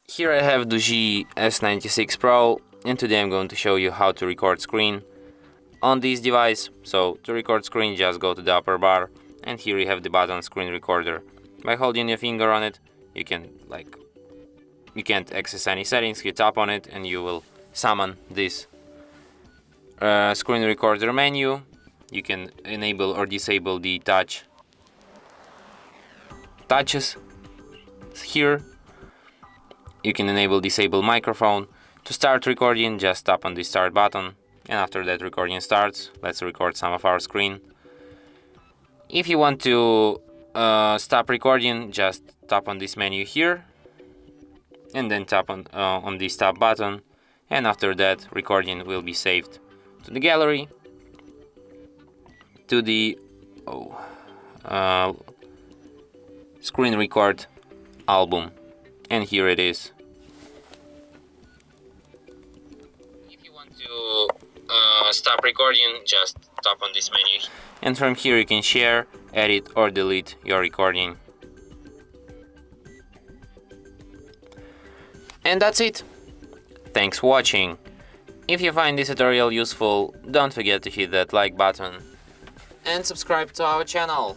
Here I have DOOGEE S96 Pro, and today I'm going to show you how to record screen on this device. So to record screen, just go to the upper bar, and here you have the button Screen Recorder. By holding your finger on it, you can't access any settings. You tap on it and you will summon this Screen Recorder menu. You can enable or disable the touches here. You can enable disable microphone. To start recording, just tap on the start button, and after that recording starts. Let's record some of our screen. If you want to stop recording, just tap on this menu here and then tap on the stop button, and after that recording will be saved to the gallery, to the screen record album, and here it is. If you want to stop recording, just tap on this menu, and from here you can share, edit or delete your recording. And that's it. Thanks for watching. If you find this tutorial useful, don't forget to hit that like button and subscribe to our channel.